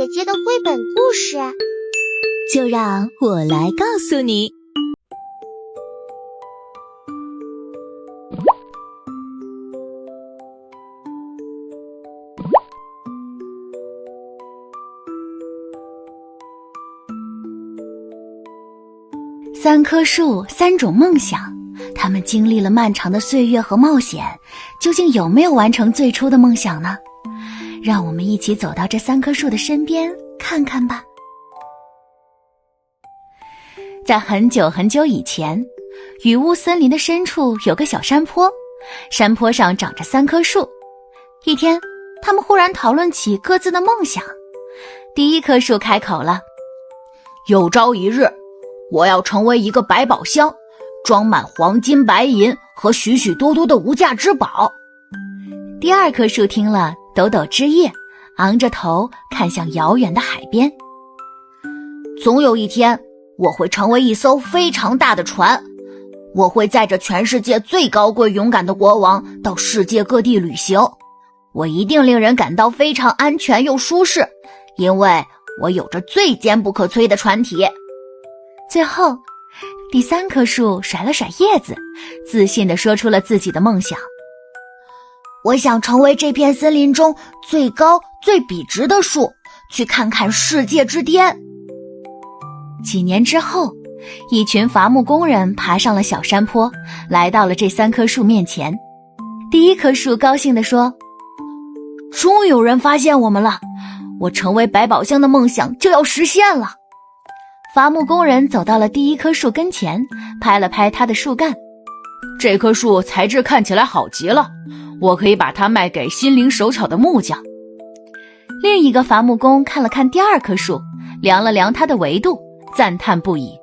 姐姐的繪本故事？就讓我来告訴你。三棵树，三种夢想，他们经历了漫長的歲月和冒險，究竟有沒有完成最初的夢想呢？讓我們一起走到這三棵樹的身邊看看吧。在很久很久以前，雨霧森林的深處有個小山坡，山坡上長着三棵樹。一天，他們忽然討論起各自的夢想。第一棵樹開口了：有朝一日，我要成為一個百寶箱，裝滿黃金白銀和許許多多的無價之寶。第二棵樹聽了，抖抖枝葉，昂着頭看向遙遠的海邊。總有一天，我會成為一艘非常大的船，我會載着全世界最高貴勇敢的國王到世界各地旅行，我一定令人感到非常安全又舒適，因為我有着最堅不可摧的船體。最後，第三棵樹甩了甩葉子，自信地說出了自己的夢想。我想成為這片森林中最高最筆直的樹，去看看世界之巔。幾年之後，一群伐木工人爬上了小山坡，來到了這三棵樹面前。第一棵樹高興地說：終於有人發現我們了，我成為百寶箱的夢想就要實現了。伐木工人走到了第一棵樹跟前，拍了拍它的樹幹。這棵樹材質看起來好極了，我可以把它賣給心靈手巧的木匠。另一個伐木工看了看第二棵樹，量了量它的維度，讚嘆不已。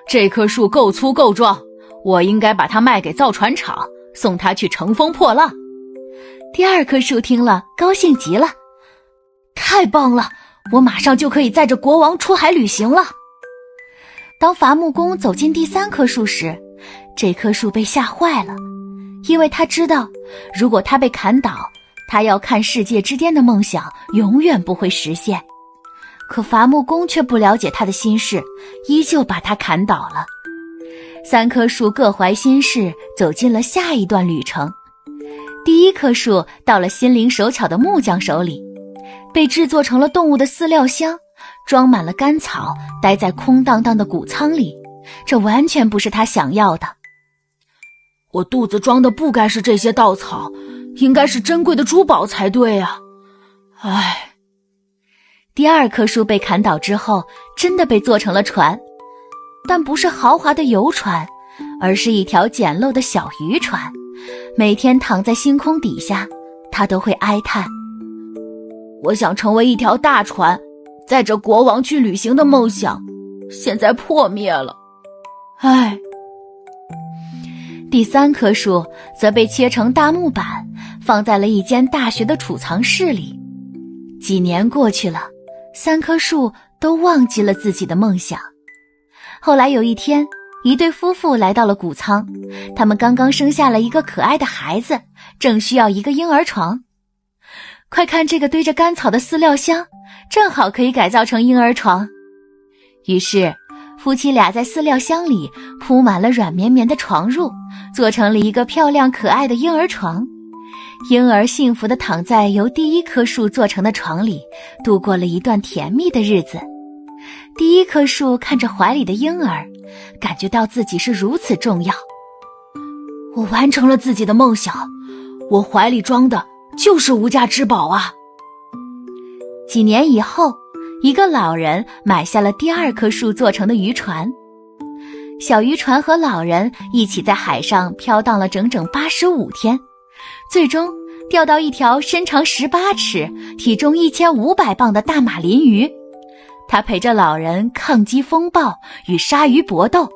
這棵樹夠粗夠壯，我應該把它賣給造船廠，送它去乘風破浪。第二棵樹聽了，高興極了。太棒了，我馬上就可以載着國王出海旅行了。當伐木工走進第三棵樹時，這棵樹被嚇壞了，因為他知道，如果他被砍倒，他要看世界之巔的夢想永遠不會實現。可伐木工卻不了解他的心事，依舊把他砍倒了。三棵樹各懷心事，走進了下一段旅程。第一棵樹到了心靈手巧的木匠手裡，被制作成了動物的饲料箱，裝滿了乾草，待在空蕩蕩的谷倉裡，這完全不是他想要的。我肚子裝的不該是這些稻草，應該是珍貴的珠寶才對啊。唉。第二棵樹被砍倒之後，真的被做成了船，但不是豪華的遊船，而是一條簡陋的小漁船。每天躺在星空底下，他都會哀嘆：我想成為一條大船，載着國王去旅行的夢想，現在破滅了。唉。第三棵樹則被切成大木板，放在了一間大學的儲藏室裡。幾年過去了，三棵樹都忘記了自己的夢想。後來有一天，一對夫婦來到了谷倉，他們剛剛生下了一個可愛的孩子，正需要一個嬰兒床。快看這個堆着乾草的飼料箱，正好可以改造成嬰兒床。於是夫妻倆在飼料箱裡鋪滿了軟綿綿的床褥，做成了一個漂亮可愛的嬰兒床。嬰兒幸福地躺在由第一棵樹做成的床裡，度過了一段甜蜜的日子。第一棵樹看着懷裡的嬰兒，感覺到自己是如此重要。我完成了自己的夢想，我懷裡裝的就是無價之寶啊。幾年以後，一個老人買下了第二棵樹做成的漁船。小漁船和老人一起在海上飄蕩了整整85天，最終釣到一條身長18尺、體重1500磅的大馬林魚。他陪着老人抗擊風暴，與鯊魚搏鬥，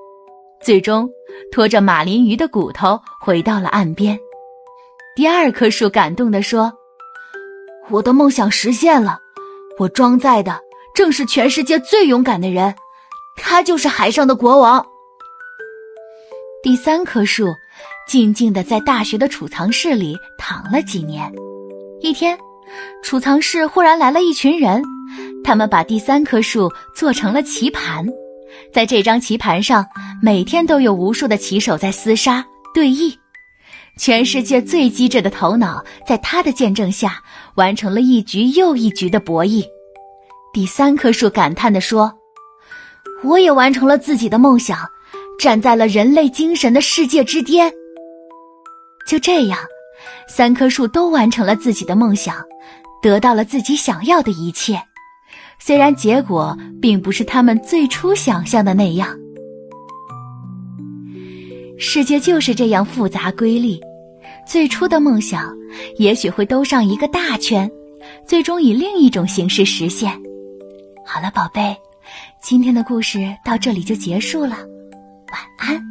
最終拖着馬林魚的骨頭回到了岸邊。第二棵樹感動地說：我的夢想實現了，我裝載的正是全世界最勇敢的人，他就是海上的國王。第三棵樹靜靜地在大學的儲藏室裡躺了幾年。一天，儲藏室忽然來了一群人，他們把第3棵樹做成了棋盘，在這張棋盘上，每天都有无数的棋手在廝殺对弈。全世界最机智的頭腦，在他的见證下，完成了一局又一局的博弈。第3棵树感叹地說：“我也完成了自己的夢想，站在了人類精神的世界之巔。”就這樣，3棵樹都完成了自己的夢想，得到了自己想要的一切，雖然結果並不是他們最初想象的那樣。世界就是這樣複雜瑰麗，最初的夢想也許會兜上一個大圈，最終以另一種形式實現。好了，寶貝，今天的故事到這裡就結束了，晚安。